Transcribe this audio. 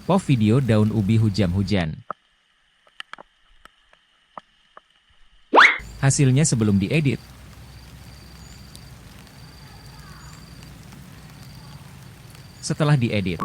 POV video daun ubi hujan-hujan. Hasilnya sebelum diedit. Setelah diedit.